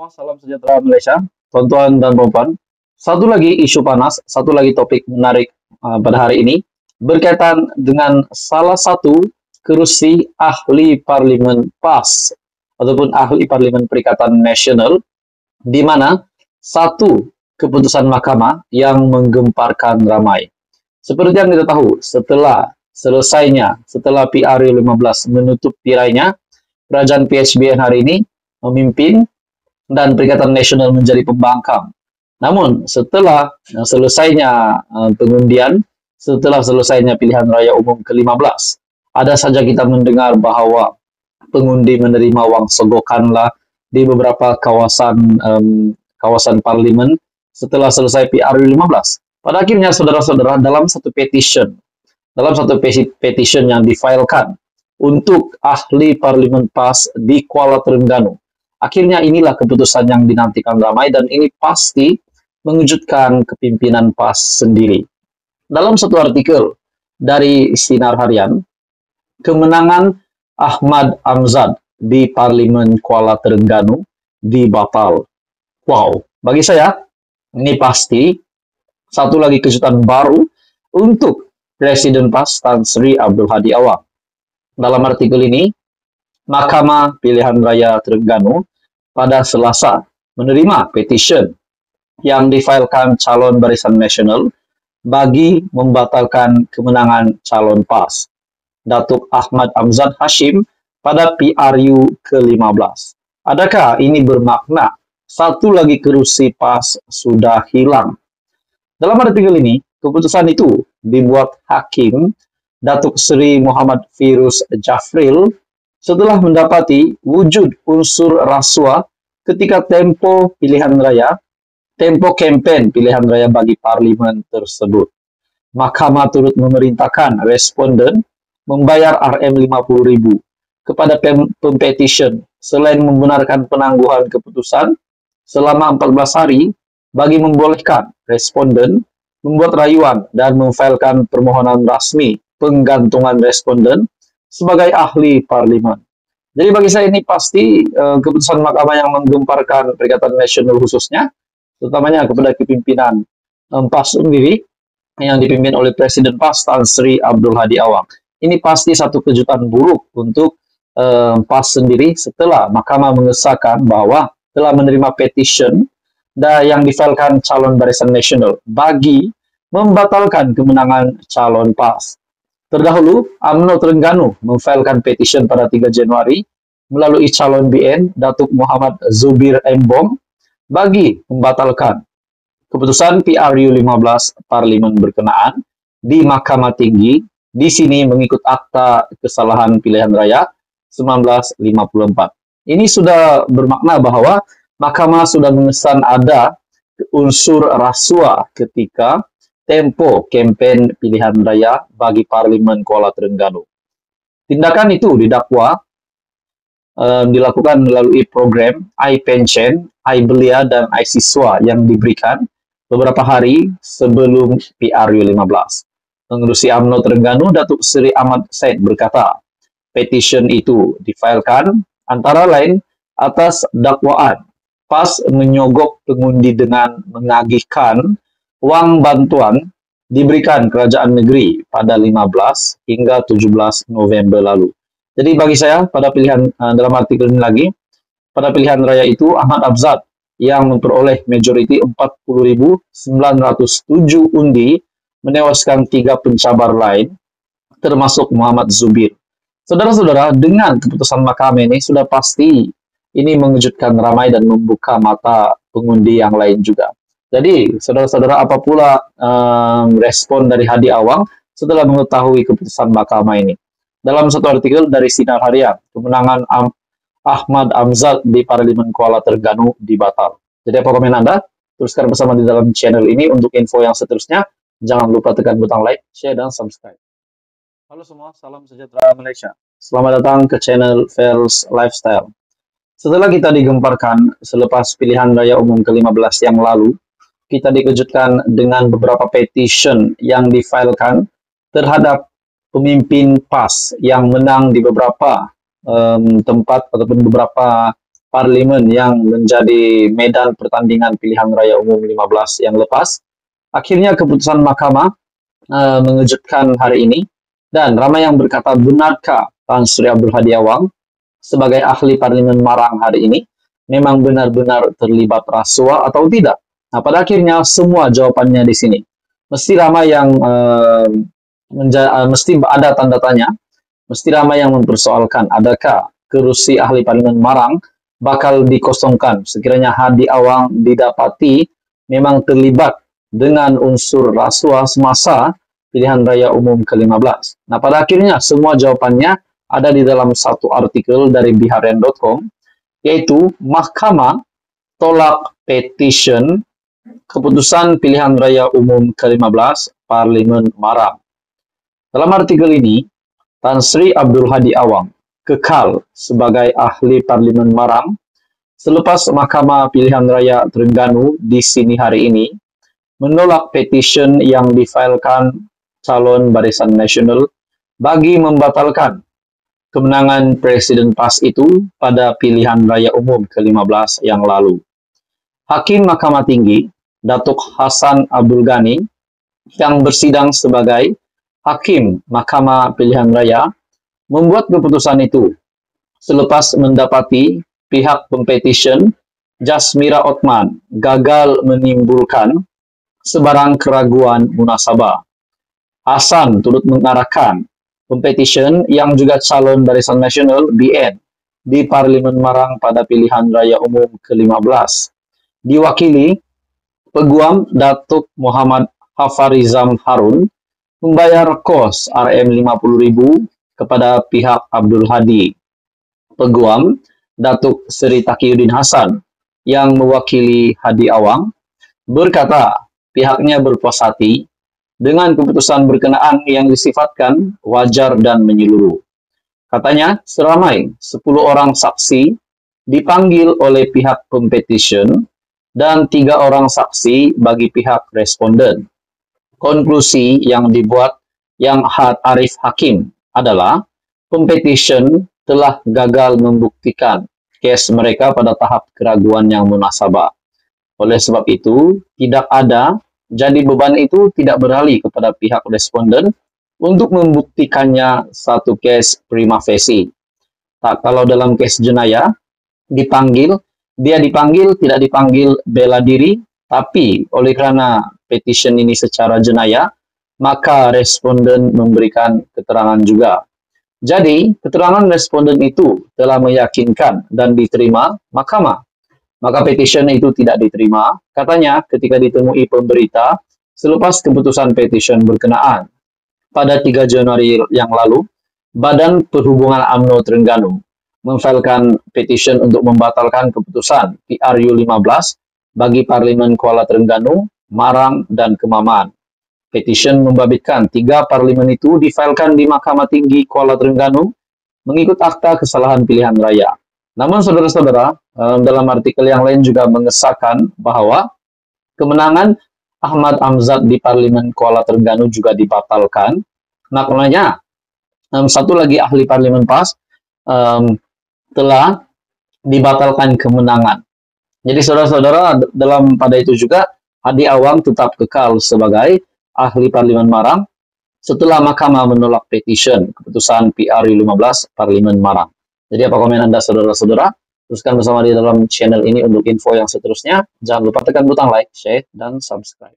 semua, salam sejahtera Malaysia, tuan-tuan dan puan-puan. Satu lagi isu panas, satu lagi topik menarik pada hari ini berkaitan dengan salah satu kerusi ahli parlimen PAS ataupun ahli parlimen Perikatan Nasional, di mana satu keputusan mahkamah yang menggemparkan ramai. Seperti yang kita tahu, setelah PRU 15 menutup tirainya, kerajaan PHBN hari ini memimpin dan Perikatan Nasional menjadi pembangkang. Namun setelah selesainya pengundian, setelah selesainya pilihan raya umum ke-15, ada saja kita mendengar bahwa pengundi menerima wang sogokanlah di beberapa kawasan parlimen setelah selesai PRU 15. Pada akhirnya, saudara-saudara, dalam satu petition yang difailkan untuk ahli parlimen PAS di Kuala Terengganu, akhirnya inilah keputusan yang dinantikan ramai dan ini pasti mengejutkan kepimpinan PAS sendiri. Dalam satu artikel dari Sinar Harian, kemenangan Ahmad Amzad di Parlimen Kuala Terengganu dibatal. Wow, bagi saya ini pasti satu lagi kejutan baru untuk Presiden PAS Tan Sri Abdul Hadi Awang. Dalam artikel ini, Mahkamah Pilihan Raya Terengganu pada Selasa menerima petition yang difailkan calon Barisan Nasional bagi membatalkan kemenangan calon PAS, Datuk Ahmad Amzad Hashim, pada PRU ke-15. Adakah ini bermakna satu lagi kerusi PAS sudah hilang? Dalam artikel ini, keputusan itu dibuat Hakim Datuk Seri Muhammad Firuz Jafril setelah mendapati wujud unsur rasuah ketika tempo kempen pilihan raya bagi parlimen tersebut. Mahkamah turut memerintahkan responden membayar RM50.000 kepada pempetition selain membenarkan penangguhan keputusan selama 14 hari bagi membolehkan responden membuat rayuan dan memfailkan permohonan rasmi penggantungan responden sebagai ahli parlimen. Jadi bagi saya ini pasti keputusan mahkamah yang menggemparkan Perikatan Nasional khususnya, terutamanya kepada kepimpinan PAS sendiri yang dipimpin oleh Presiden PAS Tan Sri Abdul Hadi Awang. Ini pasti satu kejutan buruk untuk PAS sendiri setelah mahkamah mengesahkan bahwa telah menerima petition yang difailkan calon Barisan Nasional bagi membatalkan kemenangan calon PAS. Terdahulu, UMNO Terengganu memfailkan petition pada 3 Januari melalui calon BN Datuk Muhammad Zubir Embong bagi membatalkan keputusan PRU 15 parlimen berkenaan di Mahkamah Tinggi, di sini mengikut akta kesalahan pilihan raya 1954. Ini sudah bermakna bahwa Mahkamah sudah mengesan ada unsur rasuah ketika tempo kempen pilihan raya bagi Parlimen Kuala Terengganu. Tindakan itu didakwa dilakukan melalui program iPension, iBelia, dan iSiswa yang diberikan beberapa hari sebelum PRU 15. Pengerusi UMNO Terengganu, Datuk Seri Ahmad Said, berkata, petition itu difailkan antara lain atas dakwaan PAS menyogok pengundi dengan menagihkan wang bantuan diberikan kerajaan negeri pada 15 hingga 17 November lalu. Jadi bagi saya pada pilihan dalam artikel ini lagi, pada pilihan raya itu Ahmad Amzad yang memperoleh majoriti 40.907 undi menewaskan 3 pencabar lain termasuk Muhammad Zubir. Saudara-saudara, dengan keputusan mahkamah ini sudah pasti ini mengejutkan ramai dan membuka mata pengundi yang lain juga. Jadi, saudara-saudara, apa pula respon dari Hadi Awang setelah mengetahui keputusan mahkamah ini? Dalam satu artikel dari Sinar Harian, kemenangan Ahmad Amzad di Parlimen Kuala Terengganu dibatal. Jadi, apa komen Anda? Teruskan bersama di dalam channel ini untuk info yang seterusnya. Jangan lupa tekan butang like, share, dan subscribe. Halo semua, salam sejahtera Malaysia. Selamat datang ke channel Fels Lifestyle. Setelah kita digemparkan selepas pilihan raya umum ke-15 yang lalu, kita dikejutkan dengan beberapa petition yang difailkan terhadap pemimpin PAS yang menang di beberapa tempat ataupun beberapa Parlimen yang menjadi medan pertandingan pilihan raya umum 15 yang lepas. Akhirnya keputusan mahkamah mengejutkan hari ini, dan ramai yang berkata, benarkah Tan Sri Abdul Hadi Awang sebagai ahli Parlimen Marang hari ini memang benar-benar terlibat rasuah atau tidak? Nah, pada akhirnya semua jawabannya di sini. Mesti ramai yang mesti ada tanda tanya, mesti ramai yang mempersoalkan adakah kerusi ahli Parlimen Marang bakal dikosongkan sekiranya Hadi Awang didapati memang terlibat dengan unsur rasuah semasa pilihan raya umum ke-15. Nah, pada akhirnya semua jawabannya ada di dalam satu artikel dari biharian.com, yaitu Mahkamah tolak petition keputusan pilihan raya umum ke-15 Parlimen Marang. Dalam artikel ini, Tan Sri Abdul Hadi Awang kekal sebagai ahli Parlimen Marang selepas Mahkamah Pilihan Raya Terengganu di sini hari ini menolak petition yang difailkan calon Barisan Nasional bagi membatalkan kemenangan Presiden PAS itu pada pilihan raya umum ke-15 yang lalu. Hakim Mahkamah Tinggi, Datuk Hassan Abdul Ghani, yang bersidang sebagai Hakim Mahkamah Pilihan Raya, membuat keputusan itu selepas mendapati pihak pempetition, Jasmira Othman, gagal menimbulkan sebarang keraguan munasabah. Hassan turut mengarahkan pempetition yang juga calon Barisan Nasional BN di Parlimen Marang pada pilihan raya umum ke-15. Diwakili Peguam Datuk Muhammad Hafarizam Harun membayar kos RM50.000 kepada pihak Abdul Hadi. Peguam Datuk Seri Taqiyuddin Hasan yang mewakili Hadi Awang berkata pihaknya berpuas hati dengan keputusan berkenaan yang disifatkan wajar dan menyeluruh. Katanya, seramai 10 orang saksi dipanggil oleh pihak competition dan 3 orang saksi bagi pihak responden. Konklusi yang dibuat Yang Arif Hakim adalah competition telah gagal membuktikan kes mereka pada tahap keraguan yang munasabah. Oleh sebab itu, tidak ada, jadi beban itu tidak beralih kepada pihak responden untuk membuktikannya satu kes prima facie. Tak, kalau dalam kes jenayah, dia dipanggil, tidak dipanggil bela diri, tapi oleh karena petition ini secara jenayah, maka responden memberikan keterangan juga. Jadi, keterangan responden itu telah meyakinkan dan diterima mahkamah. Maka petition itu tidak diterima, katanya ketika ditemui pemberita selepas keputusan petition berkenaan. Pada 3 Januari yang lalu, Badan Perhubungan UMNO Terengganu memfailkan petition untuk membatalkan keputusan PRU 15 bagi Parlimen Kuala Terengganu, Marang, dan Kemaman. Petition membabitkan 3 parlimen itu difailkan di Mahkamah Tinggi Kuala Terengganu mengikut akta kesalahan pilihan raya. Namun saudara-saudara, dalam artikel yang lain juga mengesahkan bahwa kemenangan Ahmad Amzad di Parlimen Kuala Terengganu juga dibatalkan. Maknanya, satu lagi ahli Parlimen PAS telah dibatalkan kemenangan. Jadi saudara-saudara, pada itu juga Hadi Awang tetap kekal sebagai ahli Parlimen Marang setelah mahkamah menolak petition keputusan PRU 15 Parlimen Marang. Jadi apa komen Anda saudara-saudara? Teruskan bersama di dalam channel ini untuk info yang seterusnya. Jangan lupa tekan butang like, share, dan subscribe.